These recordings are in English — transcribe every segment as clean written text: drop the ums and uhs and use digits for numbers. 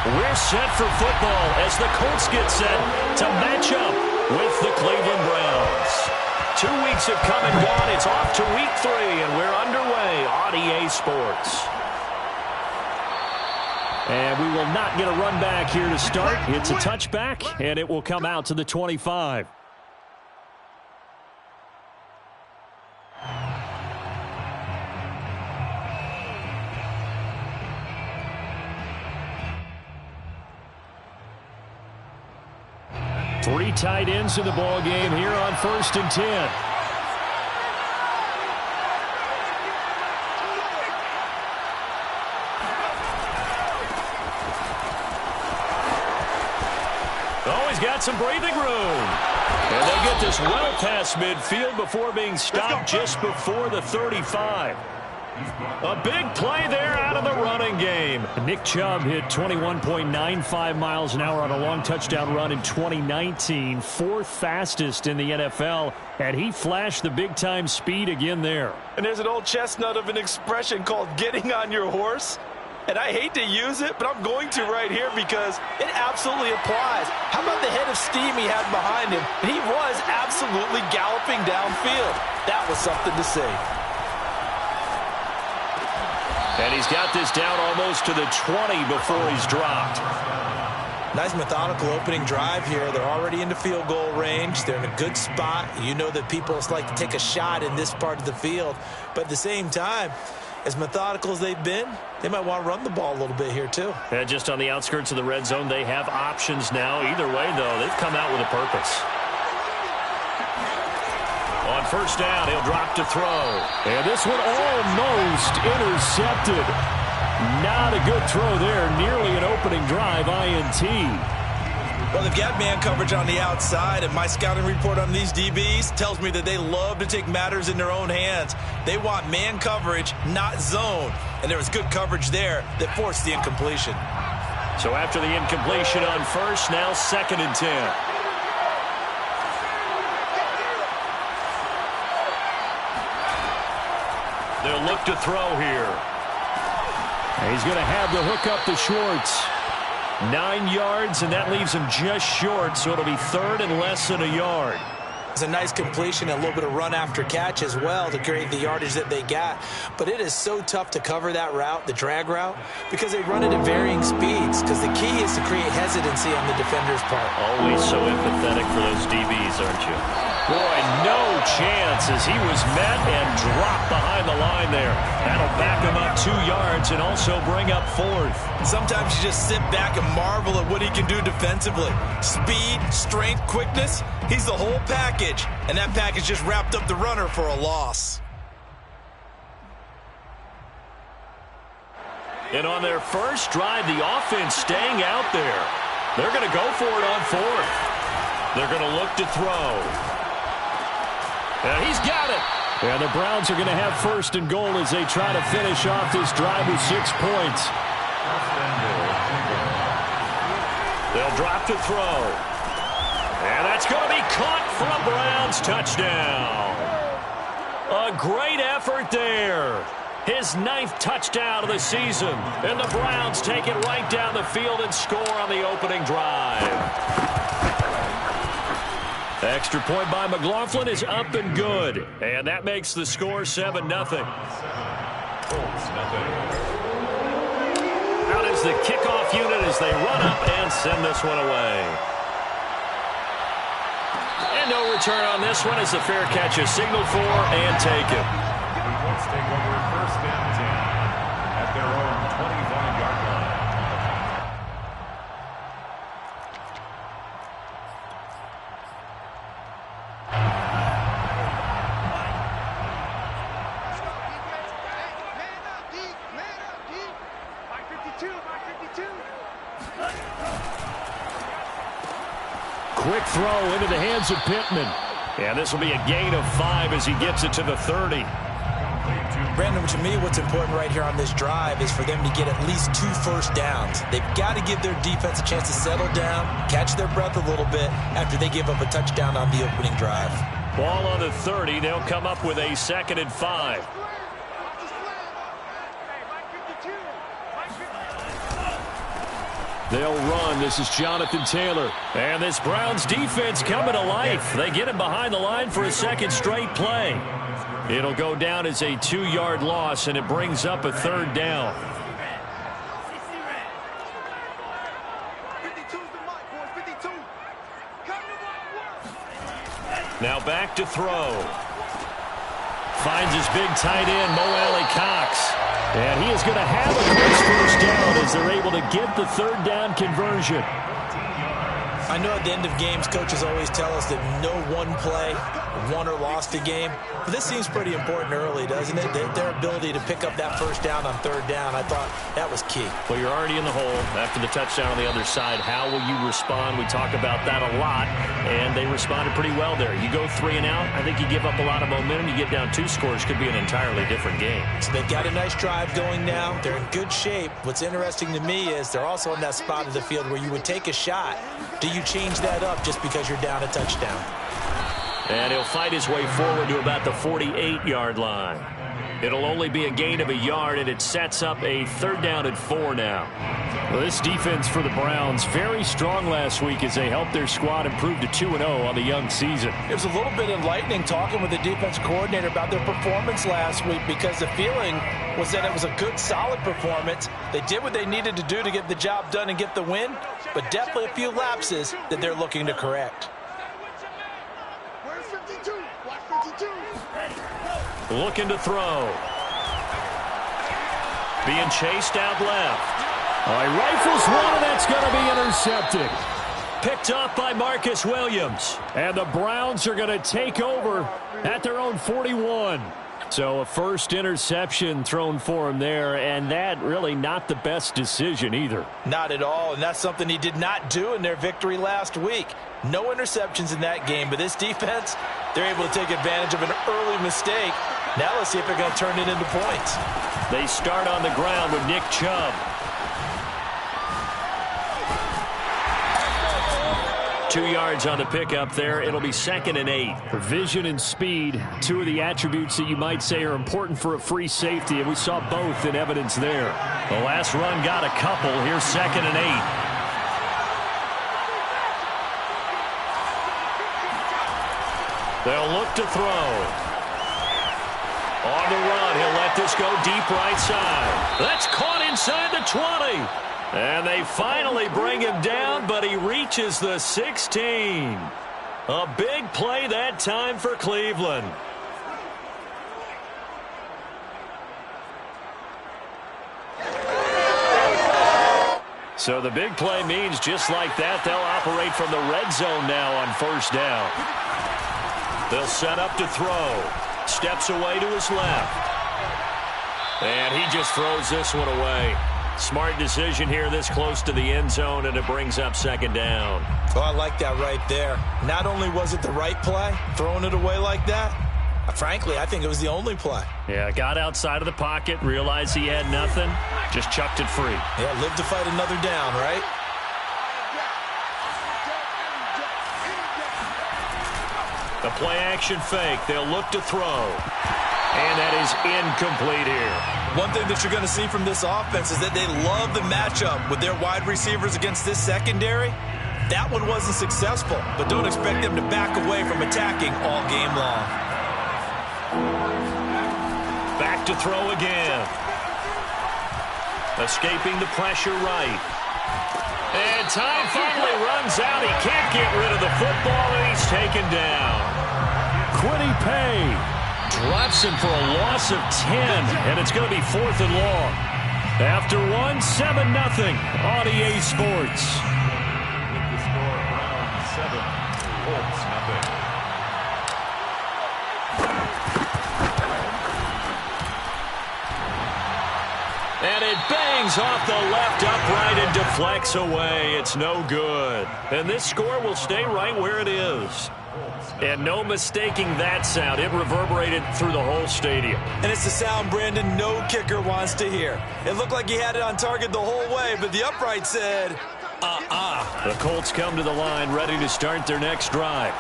We're set for football as the Colts get set to match up with the Cleveland Browns. 2 weeks have come and gone. It's off to week 3, and we're underway on EA Sports. And we will not get a run back here to start. It's a touchback, and it will come out to the 25. Three tight ends in the ball game here on 1st and 10. Oh, he's got some breathing room. And they get this well past midfield before being stopped just before the 35. A big play there out of the running game. Nick Chubb hit 21.95 miles an hour on a long touchdown run in 2019. 4th fastest in the NFL, and he flashed the big-time speed again there. And there's an old chestnut of an expression called getting on your horse. And I hate to use it, but I'm going to right here because it absolutely applies. How about the head of steam he had behind him? And he was absolutely galloping downfield. That was something to see. And he's got this down almost to the 20 before he's dropped. Nice methodical opening drive here. They're already into field goal range. They're in a good spot. You know that people like to take a shot in this part of the field. But at the same time, as methodical as they've been, they might want to run the ball a little bit here too. And just on the outskirts of the red zone, they have options now. Either way, though, they've come out with a purpose. On 1st down, he'll drop to throw. And this one almost intercepted. Not a good throw there. Nearly an opening drive INT. Well, they've got man coverage on the outside, and my scouting report on these DBs tells me that they love to take matters in their own hands. They want man coverage, not zone. And there was good coverage there that forced the incompletion. So after the incompletion on 1st, now 2nd and 10. They'll look to throw here. And he's going to have the hook up to Schwartz. 9 yards, and that leaves him just short, so it'll be 3rd and less than a yard. It's a nice completion, a little bit of run after catch as well to create the yardage that they got. But it is so tough to cover that route, the drag route, because they run it at varying speeds, because the key is to create hesitancy on the defender's part. Always so empathetic for those DBs, aren't you? Boy, no chance as he was met and dropped behind the line there. That'll back him up 2 yards and also bring up 4th. Sometimes you just sit back and marvel at what he can do defensively. Speed, strength, quickness, he's the whole package. And that package just wrapped up the runner for a loss. And on their first drive, the offense staying out there. They're going to go for it on 4th. They're going to look to throw. And he's got it. And the Browns are going to have 1st and goal as they try to finish off this drive with 6 points. They'll drop to throw. And that's going to be caught for a Browns touchdown. A great effort there. His 9th touchdown of the season. And the Browns take it right down the field and score on the opening drive. Extra point by McLaughlin is up and good. And that makes the score 7-0. Out is the kickoff unit as they run up and send this one away. And no return on this one as the fair catch is signaled for and taken. The Colts take over 1st and 10 at their own 25-yard line. Quick throw into the hands of Pittman. And this will be a gain of 5 as he gets it to the 30. Brandon, to me, what's important right here on this drive is for them to get at least 2 first downs. They've got to give their defense a chance to settle down, catch their breath a little bit after they give up a touchdown on the opening drive. Ball on the 30. They'll come up with a 2nd and 5. They'll run. This is Jonathan Taylor. And this Browns defense coming to life. They get him behind the line for a second straight play. It'll go down as a 2-yard loss, and it brings up a third down. Now back to throw. Finds his big tight end, Mo Alley-Cox. And he is going to have a Colts first down as they're able to get the third down conversion. I know at the end of games, coaches always tell us that no one play won or lost a game. But this seems pretty important early, doesn't it? Their ability to pick up that first down on third down, I thought that was key. Well, you're already in the hole after the touchdown on the other side. How will you respond? We talk about that a lot, and they responded pretty well there. You go 3 and out, I think you give up a lot of momentum. You get down 2 scores, could be an entirely different game. So they've got a nice drive going now. They're in good shape. What's interesting to me is they're also in that spot of the field where you would take a shot. Do you change that up just because you're down a touchdown? And he'll fight his way forward to about the 48-yard line. It'll only be a gain of a yard, and it sets up a 3rd down and 4 now. Well, this defense for the Browns, very strong last week as they helped their squad improve to 2-0 on the young season. It was a little bit enlightening talking with the defense coordinator about their performance last week, because the feeling was that it was a good, solid performance. They did what they needed to do to get the job done and get the win, but definitely a few lapses that they're looking to correct. Looking to throw. Being chased out left. All right, rifles one, and that's going to be intercepted. Picked off by Marcus Williams. And the Browns are going to take over at their own 41. So a first interception thrown for him there, and that really not the best decision either. Not at all, and that's something he did not do in their victory last week. No interceptions in that game, but this defense, they're able to take advantage of an early mistake. Now let's see if they're going to turn it into points. They start on the ground with Nick Chubb. 2 yards on the pickup there. It'll be 2nd and 8. Vision and speed, 2 of the attributes that you might say are important for a free safety, and we saw both in evidence there. The last run got a couple. Here's 2nd and 8. They'll look to throw. On the run, he'll let this go deep right side. That's caught inside the 20. And they finally bring him down, but he reaches the 16. A big play that time for Cleveland. So the big play means just like that, they'll operate from the red zone now on 1st down. They'll set up to throw. Steps away to his left. And he just throws this one away. Smart decision here this close to the end zone, and it brings up 2nd down. Oh, I like that right there. Not only was it the right play, throwing it away like that, frankly, I think it was the only play. Yeah, got outside of the pocket, realized he had nothing, just chucked it free. Yeah, live to fight another down, right? The play-action fake. They'll look to throw. And that is incomplete here. One thing that you're going to see from this offense is that they love the matchup with their wide receivers against this secondary. That one wasn't successful, but don't expect them to back away from attacking all game long. Back to throw again. Escaping the pressure right. And time finally runs out. He can't get rid of the football, and he's taken down. Quiddy Pay drops him for a loss of 10, and it's going to be 4th and long. After 1, 7-0 on EA Sports. With the score, Browns 7, Colts 0. And it bangs off the left upright and deflects away. It's no good. And this score will stay right where it is. And no mistaking that sound. It reverberated through the whole stadium. And it's the sound Brandon no kicker wants to hear. It looked like he had it on target the whole way, but the upright said, The Colts come to the line ready to start their next drive.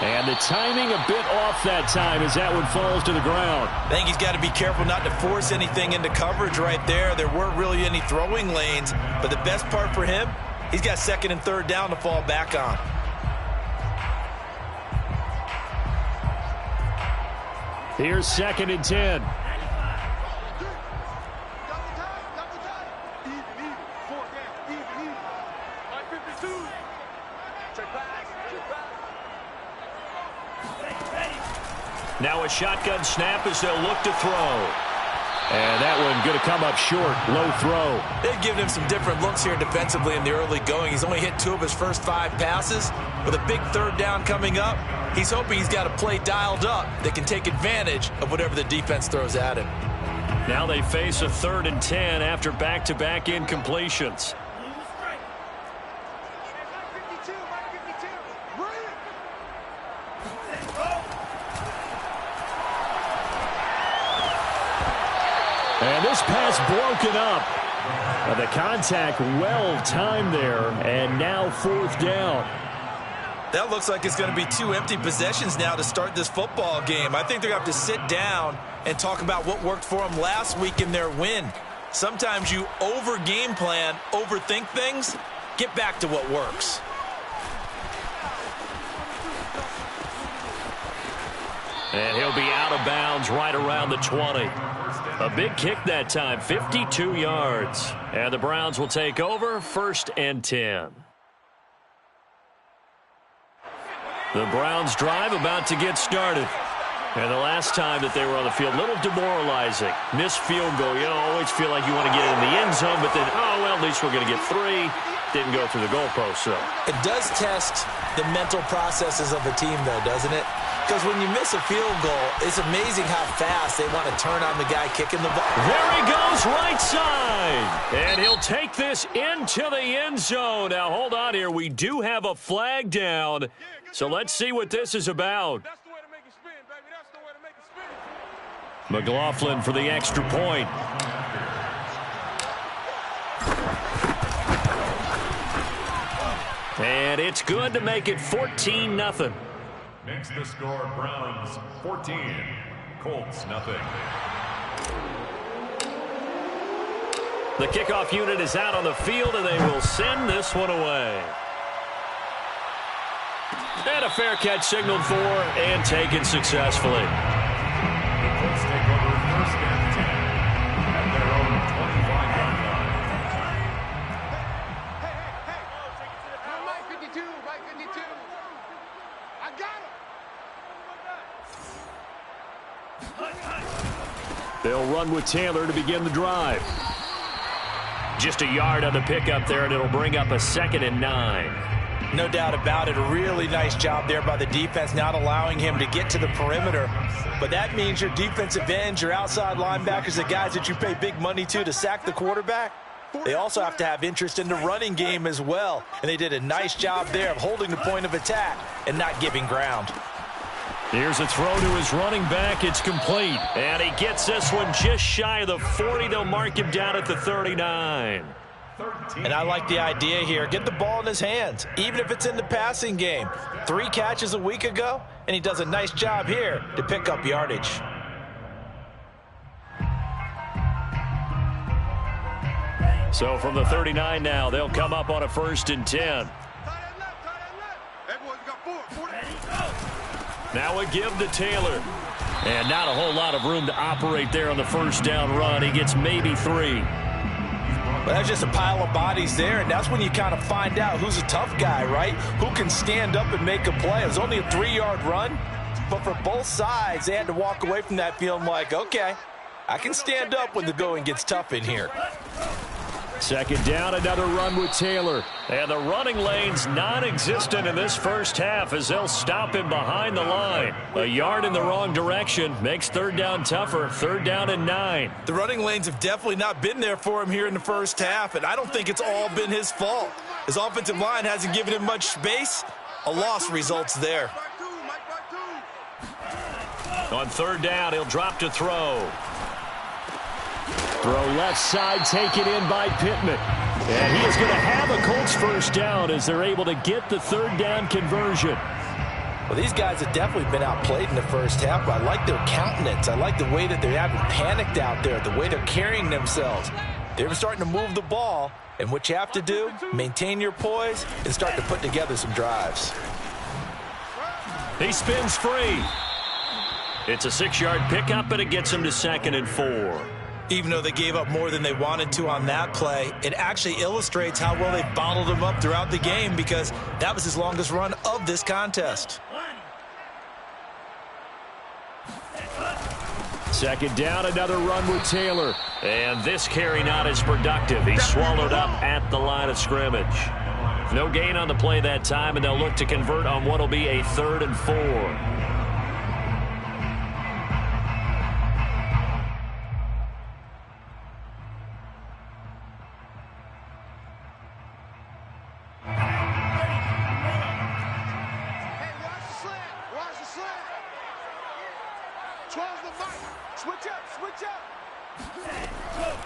And the timing a bit off that time as that one falls to the ground. I think he's got to be careful not to force anything into coverage right there. There weren't really any throwing lanes, but the best part for him, he's got second and third down to fall back on. Here's 2nd and 10. Now a shotgun snap as they'll look to throw. And that one going to come up short. Low throw. They've given him some different looks here defensively in the early going. He's only hit 2 of his first 5 passes. With a big third down coming up, he's hoping he's got a play dialed up that can take advantage of whatever the defense throws at him. Now they face a 3rd and 10 after back-to-back incompletions. And this pass broken up. The contact well timed there, and now 4th down. That looks like it's going to be 2 empty possessions now to start this football game. I think they're going to have to sit down and talk about what worked for them last week in their win. Sometimes you over-game plan, overthink things. Get back to what works. And he'll be out of bounds right around the 20. A big kick that time, 52 yards. And the Browns will take over, 1st and 10. The Browns drive about to get started. And the last time that they were on the field, a little demoralizing. Missed field goal. You always feel like you want to get in the end zone, but then, oh, well, at least we're going to get 3. Didn't go through the goalpost, so. It does test the mental processes of a team, though, doesn't it? Because when you miss a field goal, it's amazing how fast they want to turn on the guy kicking the ball. There he goes, right side. And he'll take this into the end zone. Now, hold on here. We do have a flag down. So let's see what this is about. That's the way to make it spin, baby. That's the way to make it spin. McLaughlin for the extra point. And it's good to make it 14-0. Makes the score Browns 14, Colts nothing. The kickoff unit is out on the field, and they will send this one away. And a fair catch signaled for and taken successfully. The Colts take over 1st and 10 at their own 25-yard line. Hey. Mike 52, Mike 52. I got him. They'll run with Taylor to begin the drive. Just a yard on the pickup there, and it'll bring up a 2nd and 9. No doubt about it. A really nice job there by the defense, not allowing him to get to the perimeter. But that means your defensive ends, your outside linebackers, the guys that you pay big money to sack the quarterback, they also have to have interest in the running game as well. And they did a nice job there of holding the point of attack and not giving ground. Here's a throw to his running back. It's complete. And he gets this one just shy of the 40. They'll mark him down at the 39. And I like the idea here. Get the ball in his hands, even if it's in the passing game. 3 catches a week ago, and he does a nice job here to pick up yardage. So from the 39 now, they'll come up on a 1st and 10. Now a give to Taylor. And not a whole lot of room to operate there on the 1st down run. He gets maybe 3. But that's just a pile of bodies there, and that's when you kind of find out who's a tough guy, right? Who can stand up and make a play. It was only a 3-yard run, but for both sides, they had to walk away from that feeling like, okay, I can stand up when the going gets tough in here. 2nd down, another run with Taylor. And the running lane's non-existent in this first half as they'll stop him behind the line. A yard in the wrong direction makes 3rd down tougher. 3rd down and 9. The running lanes have definitely not been there for him here in the first half, and I don't think it's all been his fault. His offensive line hasn't given him much space. A loss results there. On 3rd down, he'll drop to throw. Throw left side, taken in by Pittman. And he is going to have a Colts 1st down as they're able to get the 3rd down conversion. Well, these guys have definitely been outplayed in the first half, but I like their countenance. I like the way that they haven't panicked out there, the way they're carrying themselves. They're starting to move the ball, and what you have to do, maintain your poise and start to put together some drives. He spins free. It's a 6-yard pickup, and it gets him to 2nd and 4. Even though they gave up more than they wanted to on that play, it actually illustrates how well they bottled him up throughout the game because that was his longest run of this contest. 2nd down, another run with Taylor. And this carry not as productive. He's swallowed up at the line of scrimmage. No gain on the play that time, and they'll look to convert on what will be a 3rd and 4.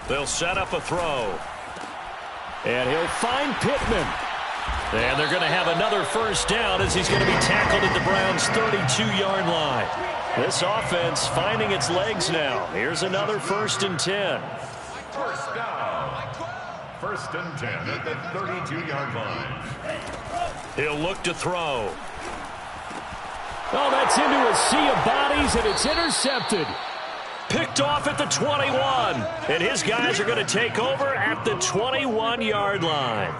They'll set up a throw. And he'll find Pittman. And they're going to have another 1st down as he's going to be tackled at the Browns' 32-yard line. This offense finding its legs now. Here's another 1st and 10. First down. 1st and 10 at the 32-yard line. He'll look to throw. Oh, that's into a sea of bodies, and it's intercepted. Picked off at the 21. And his guys are going to take over at the 21-yard line.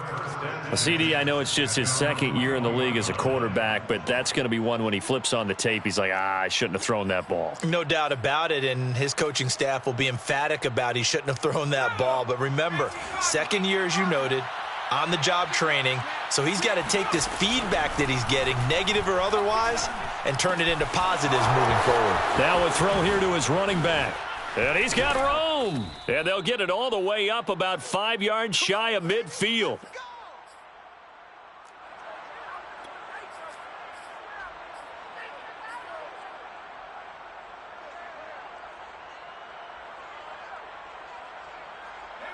CD, I know it's just his 2nd year in the league as a quarterback, but that's going to be one when he flips on the tape. He's like, I shouldn't have thrown that ball. No doubt about it, and his coaching staff will be emphatic about he shouldn't have thrown that ball. But remember, 2nd year, as you noted, on-the-job training, so he's got to take this feedback that he's getting, negative or otherwise, and turn it into positives moving forward. Now a throw here to his running back. And he's got room. And they'll get it all the way up about 5 yards shy of midfield.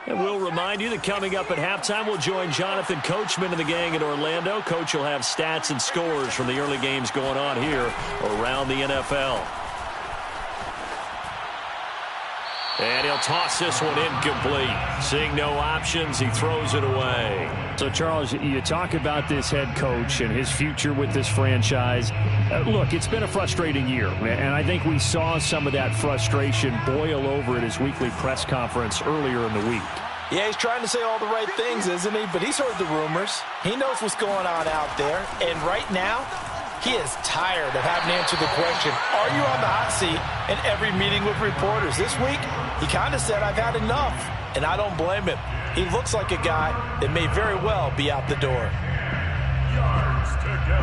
And we'll remind you that coming up at halftime, we'll join Jonathan Coachman and the gang in Orlando. Coach will have stats and scores from the early games going on here around the NFL. And he'll toss this one incomplete. Seeing no options, he throws it away. So, Charles, you talk about this head coach and his future with this franchise. Look, it's been a frustrating year, and I think we saw some of that frustration boil over at his weekly press conference earlier in the week. Yeah, he's trying to say all the right things, isn't he? But he's heard the rumors. He knows what's going on out there. And right now, he is tired of having to answer the question, are you on the hot seat in every meeting with reporters? This week, he kind of said, I've had enough. And I don't blame him. He looks like a guy that may very well be out the door. Yards to go.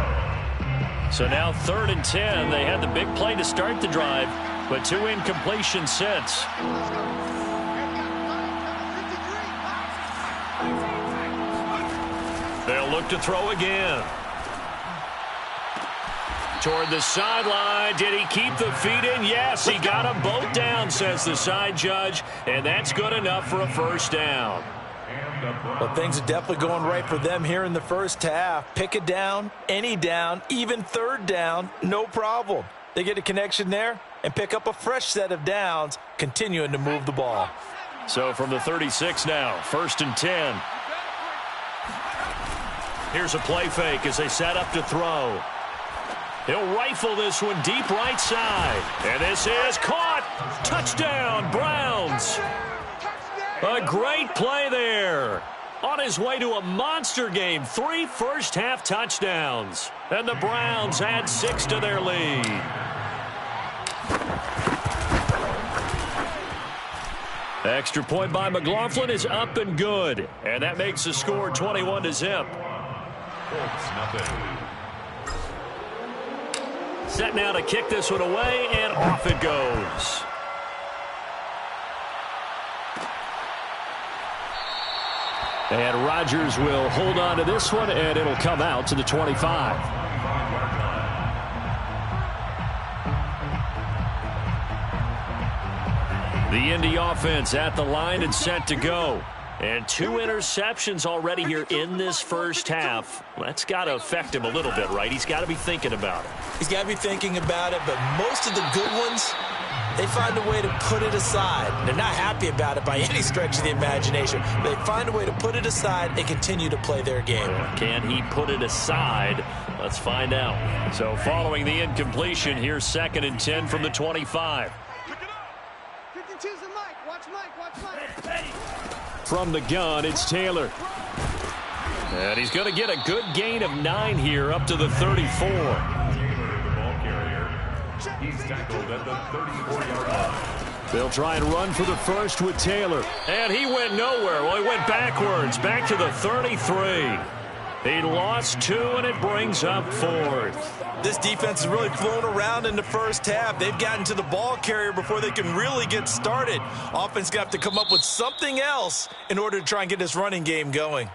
So now 3rd and 10. They had the big play to start the drive, but 2 incompletions since. They'll look to throw again. Toward the sideline. Did he keep the feet in? Yes, he got them both down, says the side judge, and that's good enough for a 1st down. Well, things are definitely going right for them here in the first half. Pick a down, any down, even 3rd down, no problem. They get a connection there and pick up a fresh set of downs, continuing to move the ball. So from the 36 now, 1st and 10. Here's a play fake as they set up to throw. He'll rifle this one deep right side. And this is caught. Touchdown, Browns. A great play there. On his way to a monster game. 3 first-half touchdowns. And the Browns add 6 to their lead. Extra point by McLaughlin is up and good. And that makes the score 21-0. Colts nothing. Set now to kick this one away, and off it goes. And Rodgers will hold on to this one, and it'll come out to the 25. The Indy offense at the line and set to go. And 2 interceptions already here in this first half. That's got to affect him a little bit, right? He's got to be thinking about it. He's got to be thinking about it, but most of the good ones, they find a way to put it aside. They're not happy about it by any stretch of the imagination. They find a way to put it aside and continue to play their game. Can he put it aside? Let's find out. So following the incompletion, here's 2nd and 10 from the 25. From the gun, it's Taylor. And he's going to get a good gain of 9 here up to the 34. Taylor, the ball carrier. He's tackled at the 34-yard line. They'll try and run for the first with Taylor. And he went nowhere. Well, he went backwards, back to the 33. He lost 2, and it brings up 4th. This defense has really flown around in the first half. They've gotten to the ball carrier before they can really get started. Offense got to come up with something else in order to try and get this running game going.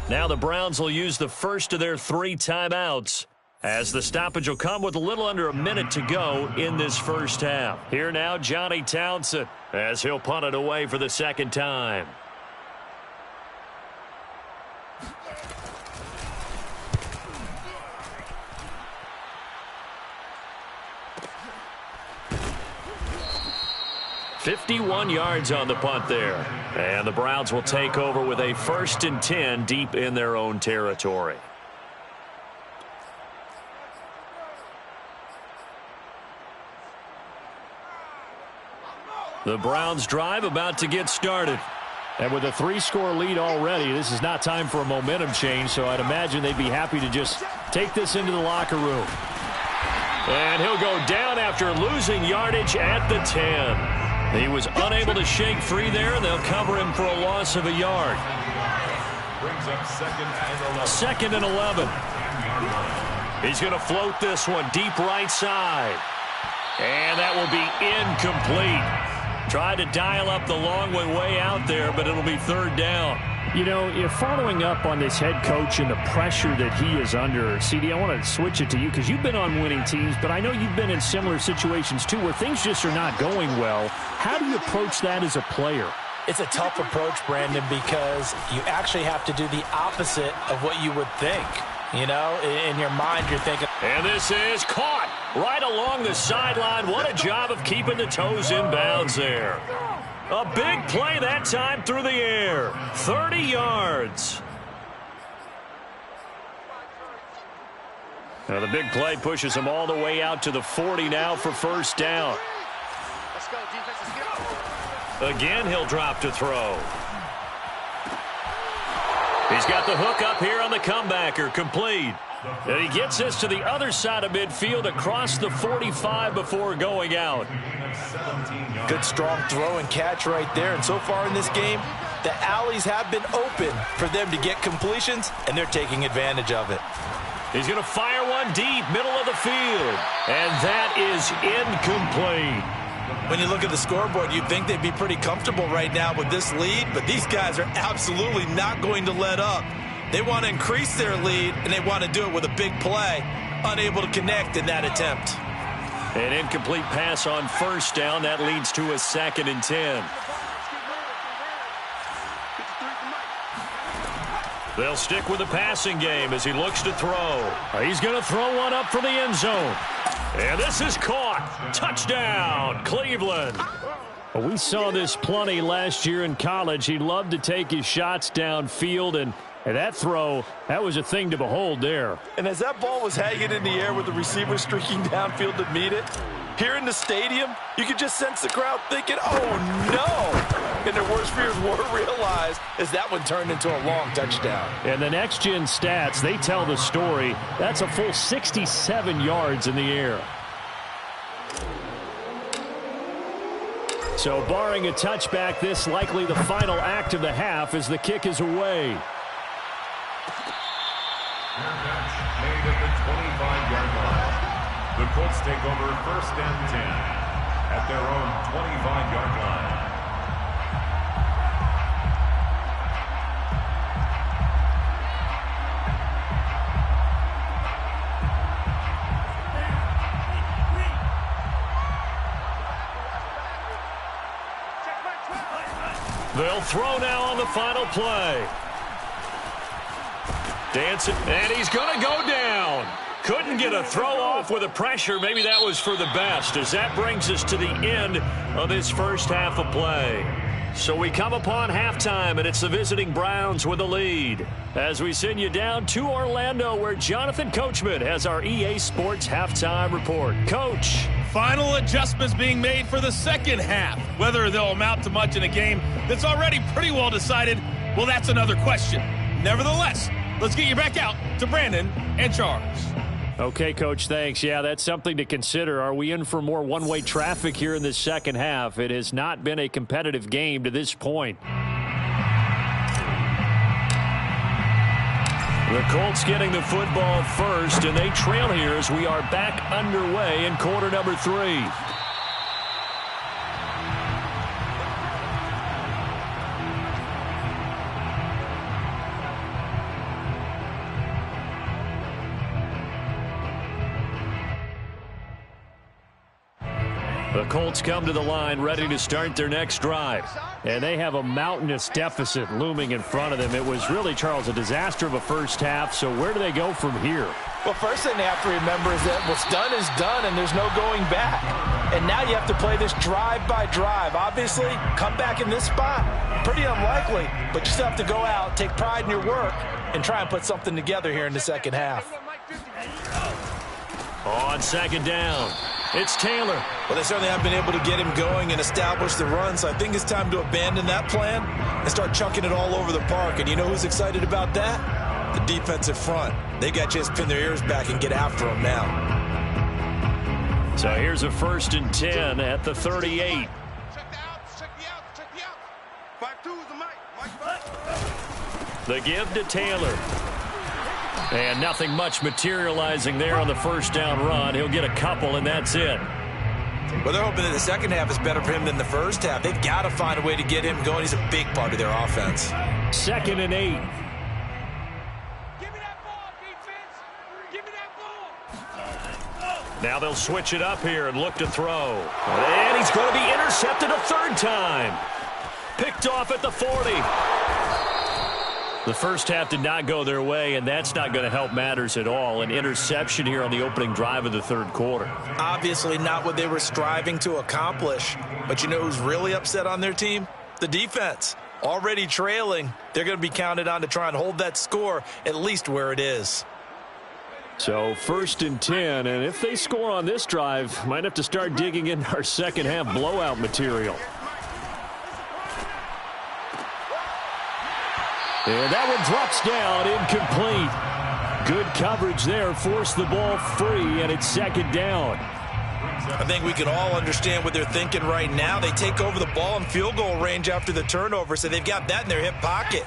Now the Browns will use the first of their 3 timeouts, as the stoppage will come with a little under a minute to go in this first half. Here now, Johnny Townsend, as he'll punt it away for the 2nd time. .51 yards on the punt there. And the Browns will take over with a 1st and 10 deep in their own territory. The Browns drive about to get started. And with a 3-score lead already, this is not time for a momentum change, so I'd imagine they'd be happy to just take this into the locker room. And he'll go down after losing yardage at the 10. He was unable to shake free there, and they'll cover him for a loss of a yard. Brings up 2nd and 11. 2nd and 11. He's going to float this one deep right side. And that will be incomplete. Tried to dial up the long way out there, but it'll be 3rd down. You know, you're following up on this head coach and the pressure that he is under. CD, I want to switch it to you because you've been on winning teams, but I know you've been in similar situations too where things just are not going well. How do you approach that as a player? It's a tough approach, Brandon, because you actually have to do the opposite of what you would think. You know, in your mind, you're thinking. And this is caught right along the sideline. What a job of keeping the toes in bounds there. A big play that time through the air. 30 yards. Now the big play pushes him all the way out to the 40 now for 1st down. Let's go, defense, let's go. Again, he'll drop to throw. He's got the hook up here on the comebacker, complete. And he gets this to the other side of midfield across the 45 before going out. Good strong throw and catch right there. And so far in this game, the alleys have been open for them to get completions, and they're taking advantage of it. He's going to fire one deep, middle of the field. And that is incomplete. When you look at the scoreboard, you'd think they'd be pretty comfortable right now with this lead, but these guys are absolutely not going to let up. They want to increase their lead, and they want to do it with a big play. Unable to connect in that attempt. An incomplete pass on 1st down. That leads to a 2nd and 10. They'll stick with the passing game as he looks to throw. He's going to throw one up for the end zone. And this is caught. Touchdown, Cleveland. Well, we saw this plenty last year in college. He loved to take his shots downfield, and that throw, that was a thing to behold there. And as that ball was hanging in the air with the receiver streaking downfield to meet it, here in the stadium, you could just sense the crowd thinking, oh, no. And their worst fears were realized as that one turned into a long touchdown. And the next-gen stats, they tell the story. That's a full 67 yards in the air. So barring a touchback, this likely the final act of the half as the kick is away. Made at the 25-yard line. The Colts take over 1st and 10 at their own 25-yard line. They'll throw now on the final play. Dancing, and he's going to go down. Couldn't get a throw off with the pressure. Maybe that was for the best, as that brings us to the end of this first half of play. So we come upon halftime, and it's the visiting Browns with the lead. As we send you down to Orlando, where Jonathan Coachman has our EA Sports halftime report. Coach. Final adjustments being made for the second half. Whether they'll amount to much in a game that's already pretty well decided, well, that's another question. Nevertheless, let's get you back out to Brandon and Charles. Okay, Coach, thanks. Yeah, that's something to consider. Are we in for more one-way traffic here in this second half? It has not been a competitive game to this point. The Colts getting the football first, and they trail here as we are back underway in quarter number 3. The Colts come to the line ready to start their next drive. And they have a mountainous deficit looming in front of them. It was really, Charles, a disaster of a first half. So where do they go from here? Well, first thing they have to remember is that what's done is done, and there's no going back. And now you have to play this drive by drive. Obviously, come back in this spot, pretty unlikely. But you still have to go out, take pride in your work, and try and put something together here in the second half. On second down, it's Taylor. Well, they certainly haven't been able to get him going and establish the run, so I think it's time to abandon that plan and start chucking it all over the park. And you know who's excited about that? The defensive front. They got a chance to pin their ears back and get after him now. So here's a 1st and 10 at the 38. The give to Taylor. And nothing much materializing there on the first down run. He'll get a couple, and that's it. Well, they're hoping that the second half is better for him than the first half. They've got to find a way to get him going. He's a big part of their offense. 2nd and 8. Give me that ball, defense. Give me that ball. Now they'll switch it up here and look to throw. And he's going to be intercepted a 3rd time. Picked off at the 40. The first half did not go their way, and that's not going to help matters at all. An interception here on the opening drive of the 3rd quarter. Obviously not what they were striving to accomplish. But you know who's really upset on their team? The defense. Already trailing. They're going to be counted on to try and hold that score at least where it is. So 1st and 10, and if they score on this drive, might have to start digging in our second half blowout material. And that one drops down, incomplete. Good coverage there, forced the ball free, and it's 2nd down. I think we can all understand what they're thinking right now. They take over the ball in field goal range after the turnover, so they've got that in their hip pocket.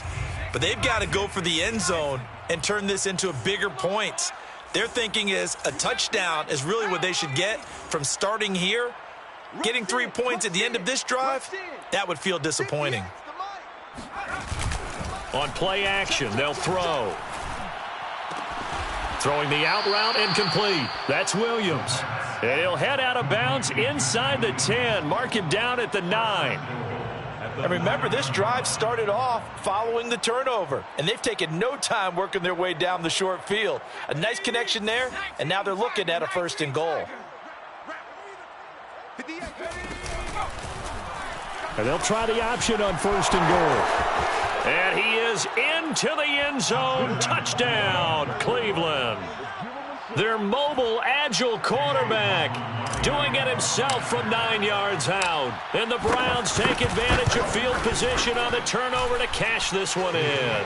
But they've got to go for the end zone and turn this into a bigger points. Their thinking is a touchdown is really what they should get from starting here. Getting 3 points at the end of this drive, that would feel disappointing. On play action, they'll throw. Throwing the out route, incomplete. That's Williams. And he'll head out of bounds inside the 10. Mark him down at the 9. And remember, this drive started off following the turnover, and they've taken no time working their way down the short field. A nice connection there, and now they're looking at a 1st and goal. And they'll try the option on 1st and goal. And he is into the end zone. Touchdown, Cleveland. Their mobile, agile quarterback doing it himself from 9 yards out. And the Browns take advantage of field position on the turnover to cash this one in.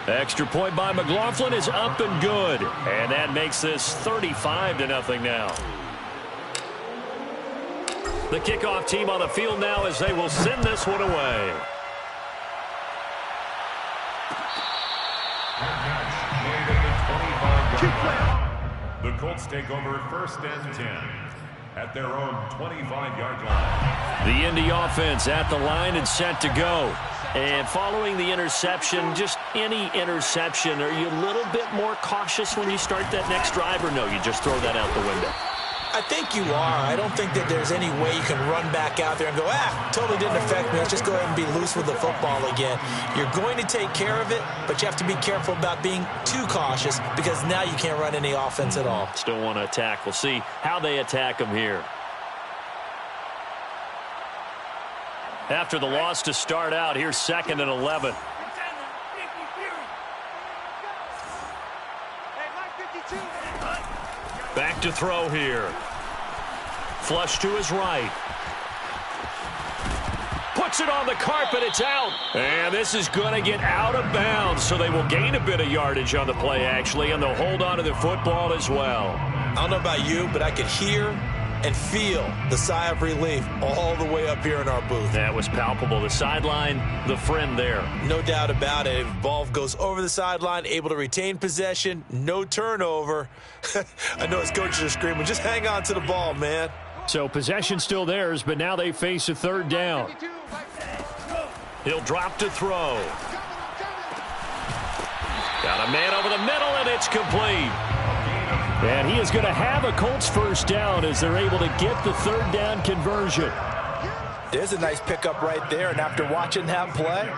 Extra point by McLaughlin is up and good. And that makes this 35-0 now. The kickoff team on the field now as they will send this one away. The Colts take over 1st and 10 at their own 25-yard line. The Indy offense at the line and set to go. And following the interception, just any interception, are you a little bit more cautious when you start that next drive, or no, you just throw that out the window? I think you are. I don't think that there's any way you can run back out there and go, totally didn't affect me. Let's just go ahead and be loose with the football again. You're going to take care of it, but you have to be careful about being too cautious because now you can't run any offense at all. Still want to attack. We'll see how they attack them here. After the loss to start out, here's 2nd and 11. Back to throw here. Flush to his right. Puts it on the carpet. It's out. And this is going to get out of bounds, so they will gain a bit of yardage on the play, actually, and they'll hold on to the football as well. I don't know about you, but I could hear and feel the sigh of relief all the way up here in our booth. That was palpable. The sideline, the friend there. No doubt about it. If ball goes over the sideline, able to retain possession, no turnover. I know his coaches are screaming, just hang on to the ball, man. So possession still theirs, but now they face a 3rd down. He'll drop to throw. Got a man over the middle, and it's complete. And he is going to have a Colts 1st down as they're able to get the 3rd down conversion. There's a nice pickup right there, and after watching that play,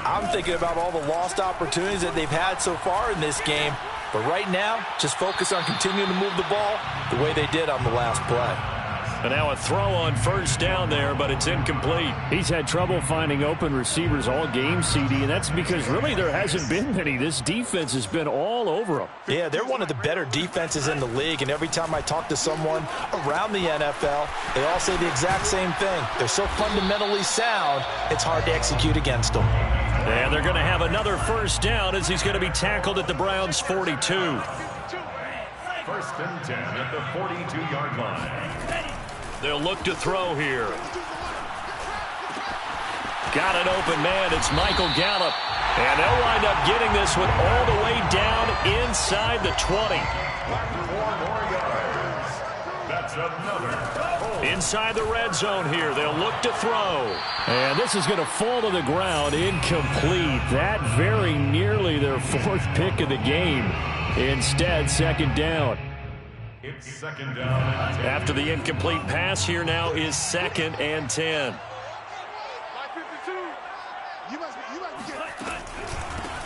I'm thinking about all the lost opportunities that they've had so far in this game. But right now, just focus on continuing to move the ball the way they did on the last play. And now a throw on 1st down there, but it's incomplete. He's had trouble finding open receivers all game, CD, and that's because really there hasn't been many. This defense has been all over them. Yeah, they're one of the better defenses in the league, and every time I talk to someone around the NFL, they all say the exact same thing. They're so fundamentally sound, it's hard to execute against them. And they're going to have another 1st down as he's going to be tackled at the Browns' 42. 1st and 10 at the 42-yard line. They'll look to throw here. Got an open man. It's Michael Gallup. And they'll wind up getting this one all the way down inside the 20. 4 more yards. That's another. Inside the red zone here. They'll look to throw. And this is going to fall to the ground. Incomplete. That very nearly their 4th pick of the game. Instead, 2nd down. It's 2nd down and 10. After the incomplete pass, here now is 2nd and 10.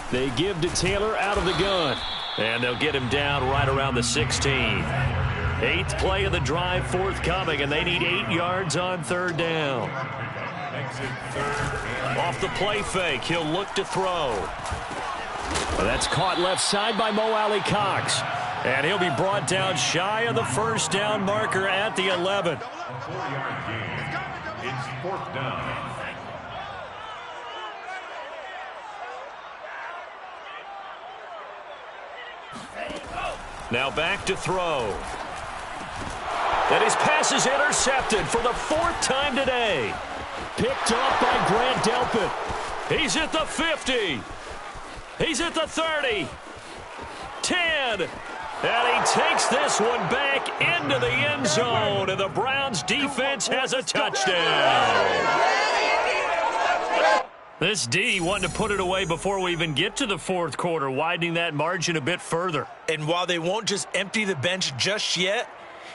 They give to Taylor out of the gun. And they'll get him down right around the 16. 8th play of the drive forthcoming, and they need 8 yards on 3rd down. Makes it 3rd. Off the play fake, he'll look to throw. Well, that's caught left side by Mo Alley Cox. And he'll be brought down shy of the 1st down marker at the 11. 4-yard gain. It's 4th down. Now back to throw. And his pass is intercepted for the 4th time today. Picked up by Grant Delpit. He's at the 50. He's at the 30. 10. And he takes this one back into the end zone, and the Browns defense has a touchdown. This D wanting to put it away before we even get to the 4th quarter, widening that margin a bit further. And while they won't just empty the bench just yet,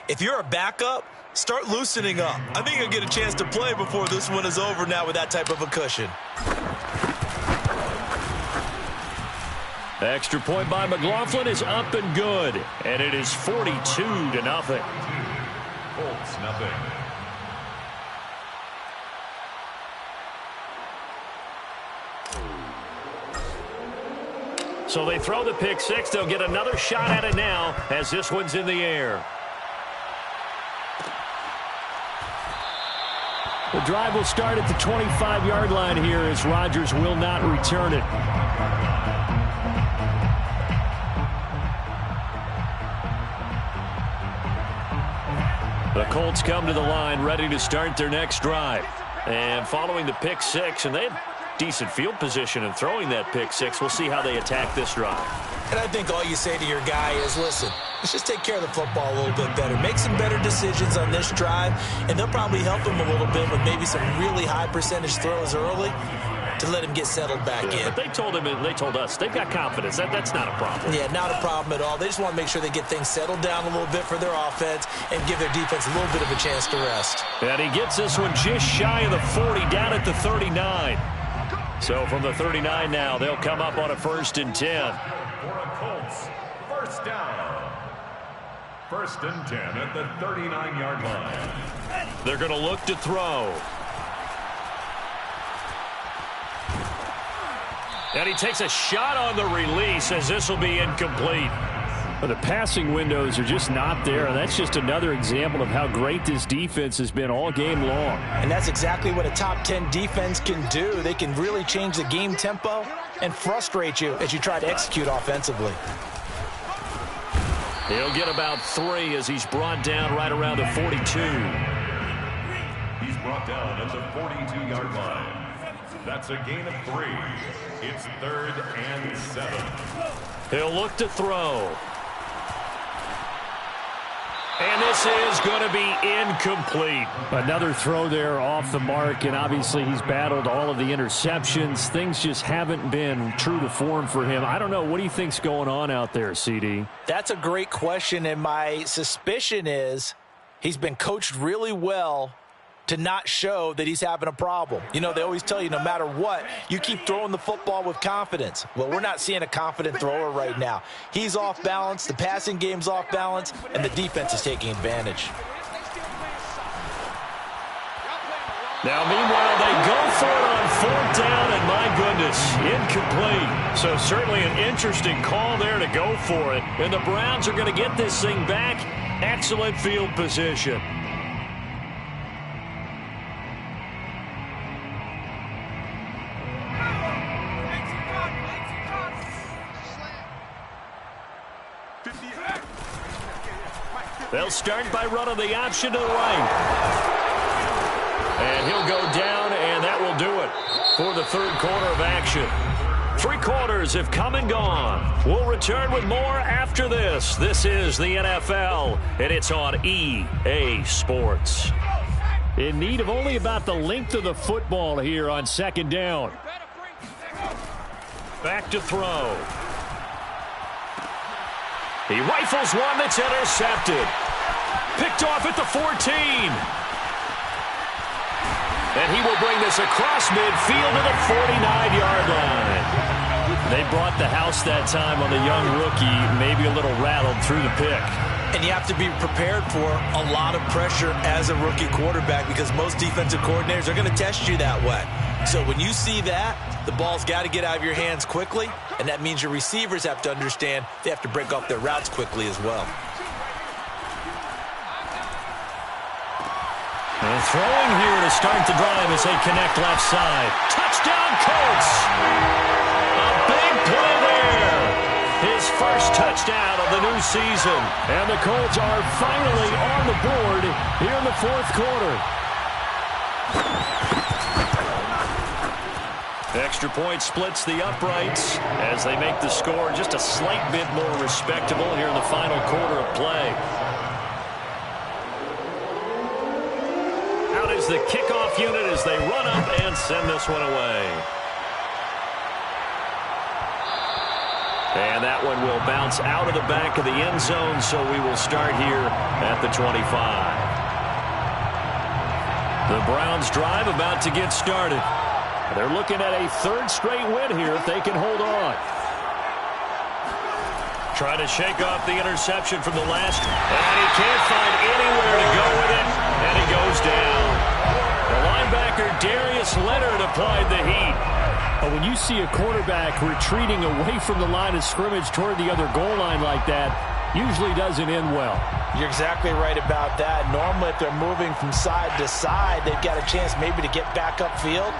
if you're a backup, start loosening up. I think you'll get a chance to play before this one is over now with that type of a cushion. Extra point by McLaughlin is up and good. And it is 42-0. Colts, nothing. So they throw the pick 6. They'll get another shot at it now as this one's in the air. The drive will start at the 25-yard line here as Rodgers will not return it. The Colts come to the line ready to start their next drive. And following the pick 6, and they had decent field position in throwing that pick 6. We'll see how they attack this drive. And I think all you say to your guy is, listen, let's just take care of the football a little bit better. Make some better decisions on this drive, and they'll probably help him a little bit with maybe some really high percentage throws early to let him get settled back in. But they told us they've got confidence. That's not a problem. Yeah, not a problem at all. They just want to make sure they get things settled down a little bit for their offense and give their defense a little bit of a chance to rest. And he gets this one just shy of the 40, down at the 39. So from the 39 now, they'll come up on a 1st and 10. For a Colts, first down. 1st and 10 at the 39-yard line. They're going to look to throw. And he takes a shot on the release as this will be incomplete. Well, the passing windows are just not there. And that's just another example of how great this defense has been all game long. And that's exactly what a top 10 defense can do. They can really change the game tempo and frustrate you as you try to execute offensively. He'll get about 3 as he's brought down right around the 42. He's brought down at the 42-yard line. That's a gain of 3. It's 3rd and 7. He'll look to throw. And this is going to be incomplete. Another throw there off the mark, and obviously he's battled all of the interceptions. Things just haven't been true to form for him. I don't know. What do you think's going on out there, CD? That's a great question, and my suspicion is he's been coached really well to not show that he's having a problem. You know, they always tell you no matter what, you keep throwing the football with confidence. Well, we're not seeing a confident thrower right now. He's off balance, the passing game's off balance, and the defense is taking advantage. Now, meanwhile, they go for it on 4th down, and my goodness, incomplete. So certainly an interesting call there to go for it. And the Browns are going to get this thing back. Excellent field position. They'll start by running the option to the right. And he'll go down, and that will do it for the 3rd quarter of action. 3 quarters have come and gone. We'll return with more after this. This is the NFL, and it's on EA Sports. In need of only about the length of the football here on 2nd down. Back to throw. He rifles one that's intercepted. Picked off at the 14. And he will bring this across midfield to the 49-yard line. They brought the house that time on the young rookie, maybe a little rattled through the pick. And you have to be prepared for a lot of pressure as a rookie quarterback because most defensive coordinators are going to test you that way. So when you see that, the ball's got to get out of your hands quickly, and that means your receivers have to understand they have to break off their routes quickly as well. And throwing here to start the drive as they connect left side. Touchdown, Colts! A big play there. His first touchdown of the new season. And the Colts are finally on the board here in the 4th quarter. Extra point splits the uprights as they make the score just a slight bit more respectable here in the final quarter of play. Out is the kickoff unit as they run up and send this one away. And that one will bounce out of the back of the end zone, so we will start here at the 25. The Browns drive about to get started. They're looking at a 3rd straight win here if they can hold on. Trying to shake off the interception from the last. And he can't find anywhere to go with it. And he goes down. The linebacker, Darius Leonard, applied the heat. When you see a quarterback retreating away from the line of scrimmage toward the other goal line like that, usually doesn't end well. You're exactly right about that. Normally, if they're moving from side to side, they've got a chance maybe to get back upfield.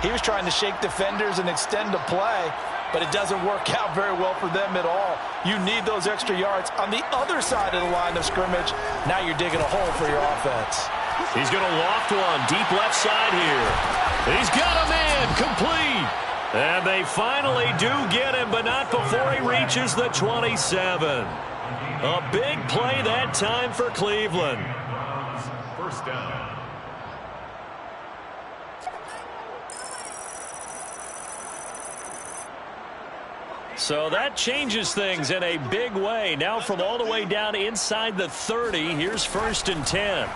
He was trying to shake defenders and extend the play, but it doesn't work out very well for them at all. You need those extra yards on the other side of the line of scrimmage. Now you're digging a hole for your offense. He's going to loft one deep left side here. He's got a man complete. And they finally do get him, but not before he reaches the 27. A big play that time for Cleveland. First down. So that changes things in a big way. Now from all the way down inside the 30, here's 1st and 10.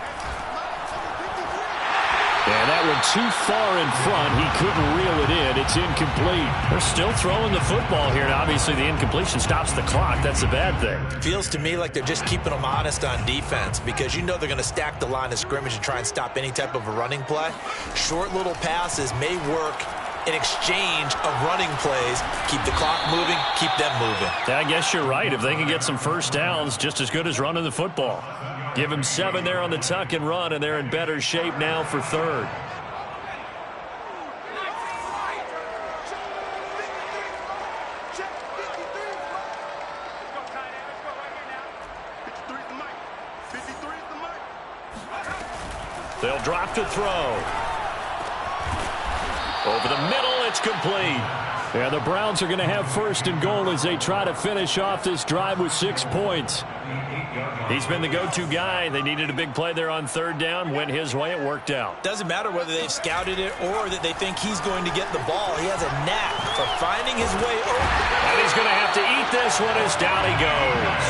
And that one too far in front. He couldn't reel it in. It's incomplete. They're still throwing the football here. And obviously, the incompletion stops the clock. That's a bad thing. Feels to me like they're just keeping them honest on defense because you know they're going to stack the line of scrimmage and try and stop any type of a running play. Short little passes may work in exchange of running plays. Keep the clock moving, keep them moving. Yeah, I guess you're right. If they can get some first downs, just as good as running the football. Give him 7 there on the tuck and run, and they're in better shape now for 3rd. They'll drop to throw. Over the middle, it's complete. And the Browns are going to have 1st and goal as they try to finish off this drive with 6 points. He's been the go-to guy. They needed a big play there on 3rd down. Went his way. It worked out. Doesn't matter whether they've scouted it or that they think he's going to get the ball. He has a knack for finding his way open. And he's going to have to eat this one as down he goes.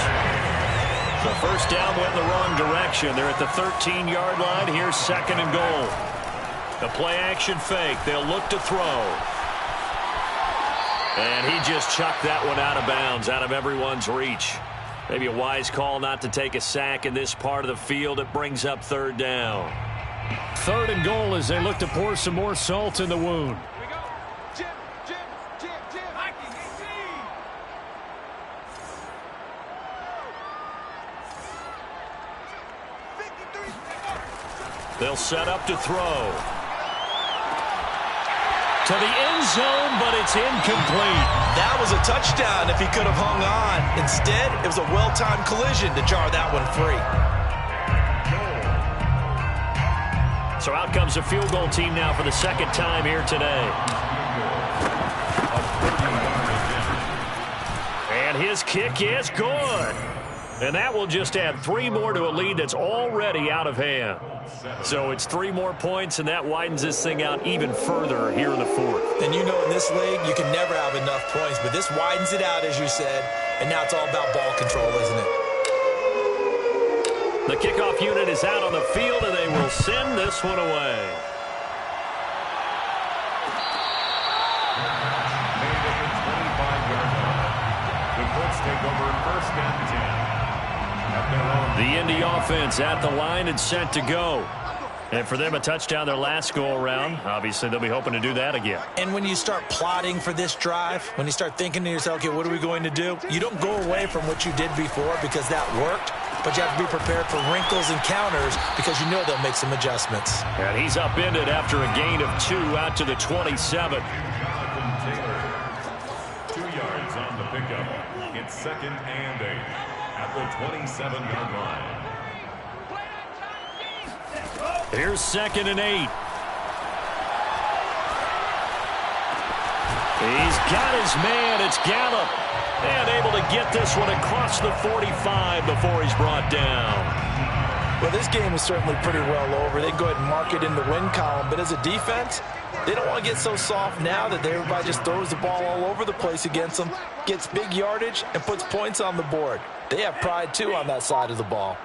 The 1st down went in the wrong direction. They're at the 13-yard line. Here's 2nd and goal. The play-action fake. They'll look to throw. And he just chucked that one out of bounds, out of everyone's reach. Maybe a wise call not to take a sack in this part of the field. It brings up 3rd down. 3rd and goal as they look to pour some more salt in the wound. Here we go. Jim. Mikey, They'll set up to throw. To the end zone, but it's incomplete. That was a touchdown if he could have hung on. Instead, it was a well-timed collision to jar that one free. So out comes the field goal team now for the 2nd time here today. And his kick is good. And that will just add 3 more to a lead that's already out of hand. So it's 3 more points, and that widens this thing out even further here in the 4th. And you know in this league, you can never have enough points, but this widens it out, as you said, and now it's all about ball control, isn't it? The kickoff unit is out on the field, and they will send this one away. Made at the 25-yard line. The Colts take over 1st and 10. The Indy offense at the line and set to go. And for them, a touchdown their last go-around. Obviously, they'll be hoping to do that again. And when you start plotting for this drive, when you start thinking to yourself, okay, what are we going to do? You don't go away from what you did before because that worked, but you have to be prepared for wrinkles and counters because you know they'll make some adjustments. And he's upended after a gain of 2 out to the 27. 2 yards on the pickup. It's 2nd and 8 at the 27-yard line. Here's 2nd and 8. He's got his man. It's Gallup. And able to get this one across the 45 before he's brought down. Well, this game is certainly pretty well over. They can go ahead and mark it in the win column. But as a defense, they don't want to get so soft now that everybody just throws the ball all over the place against them, gets big yardage, and puts points on the board. They have pride, too, on that side of the ball.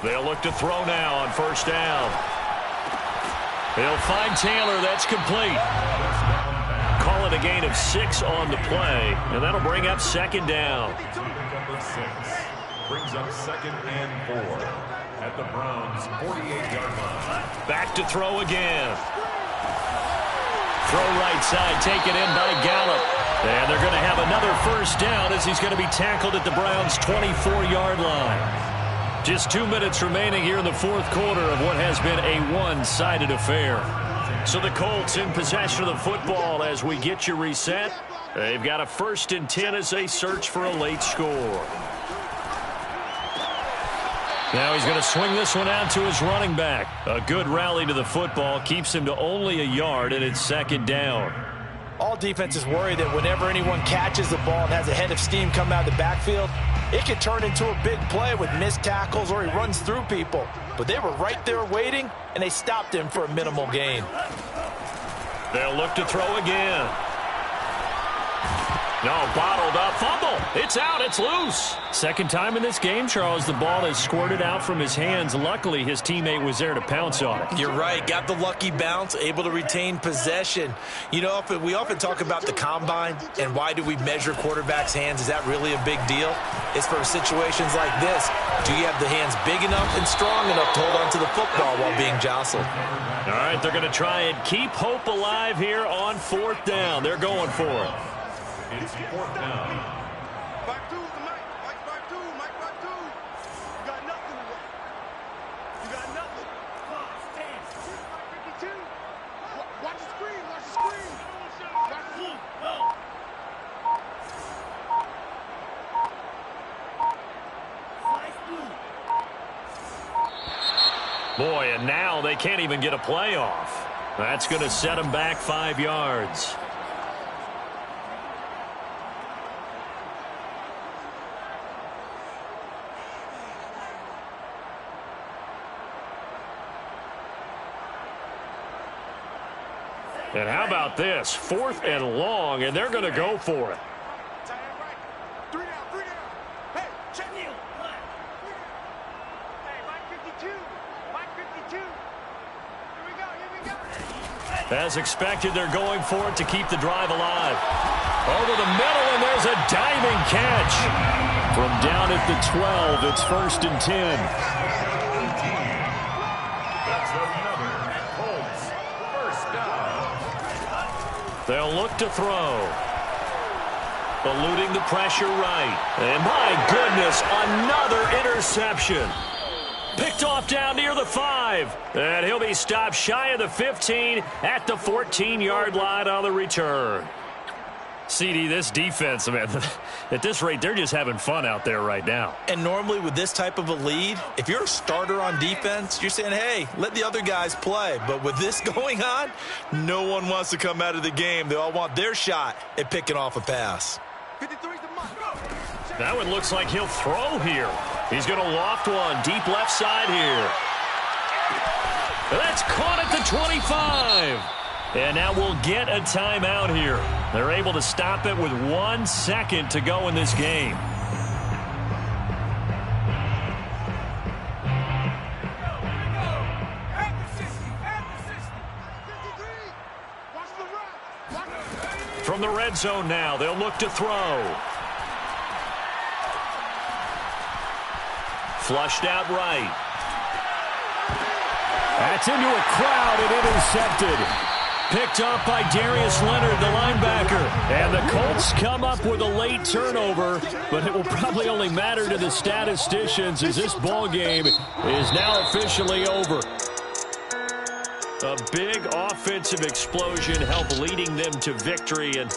They'll look to throw now on 1st down. They'll find Taylor. That's complete. Call it a gain of 6 on the play, and that'll bring up 2nd down. Brings up 2nd and 4 at the Browns' 48-yard line. Back to throw again. Throw right side, taken in by Gallup. And they're going to have another 1st down as he's going to be tackled at the Browns' 24-yard line. Just 2 minutes remaining here in the 4th quarter of what has been a one-sided affair. So the Colts in possession of the football as we get you reset. They've got a 1st and 10 as they search for a late score. Now he's going to swing this one out to his running back. A good rally to the football keeps him to only a yard, and it's 2nd down. All defenses worry that whenever anyone catches the ball and has a head of steam come out of the backfield, it could turn into a big play with missed tackles or he runs through people. but they were right there waiting, and they stopped him for a minimal gain. They'll look to throw again. No, bottled up. Fumble. It's out. It's loose. Second time in this game, Charles, the ball has squirted out from his hands. Luckily, his teammate was there to pounce on it. You're right. Got the lucky bounce, able to retain possession. You know, we often talk about the combine and why do we measure quarterbacks' hands. Is that really a big deal? It's for situations like this. Do you have the hands big enough and strong enough to hold onto the football while being jostled? All right, they're going to try and keep hope alive here on 4th down. They're going for it. It's 4th down. 5-2 is the Mike. Mike 5-2. Mike 5-2. You got nothing to work. You got nothing. 52. Watch the screen. Watch the screen. Watch the screen. Boy, and now they can't even get a play off. That's going to set them back 5 yards. And how about this? 4th and long, and they're going to go for it. Tight end right. 3 down. 3 down. Hey, check you. Hey, Mike 52. Mike 52. Here we go. Here we go. As expected, they're going for it to keep the drive alive. Over the middle, and there's a diving catch. From down at the 12, it's 1st and 10. That's another Colts first down. They'll look to throw. Eluding the pressure right. And my goodness, another interception. Picked off down near the 5. And he'll be stopped shy of the 15 at the 14-yard line on the return. CD, this defense, man, at this rate, they're just having fun out there right now. And normally with this type of a lead, if you're a starter on defense, you're saying, hey, let the other guys play. But with this going on, no one wants to come out of the game. They all want their shot at picking off a pass. 53's the Mike. That one looks like he'll throw here. He's going to loft one deep left side here. That's caught at the 25. And now we'll get a timeout here. They're able to stop it with 1 second to go in this game. From the red zone now, they'll look to throw. Flushed out right. That's into a crowd and intercepted. Picked off by Darius Leonard, the linebacker. And the Colts come up with a late turnover, but it will probably only matter to the statisticians as this ball game is now officially over. A big offensive explosion helped leading them to victory, and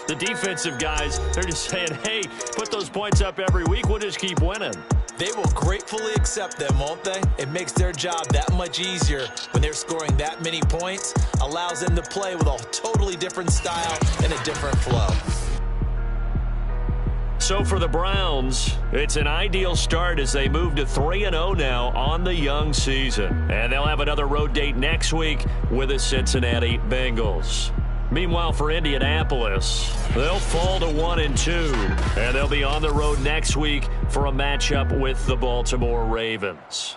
the defensive guys, they're just saying, hey, put those points up every week, we'll just keep winning. They will gratefully accept them, won't they? It makes their job that much easier when they're scoring that many points, allows them to play with a totally different style and a different flow. So for the Browns, it's an ideal start as they move to 3-0 now on the young season. And they'll have another road date next week with the Cincinnati Bengals. Meanwhile, for Indianapolis, they'll fall to 1-2, and they'll be on the road next week for a matchup with the Baltimore Ravens.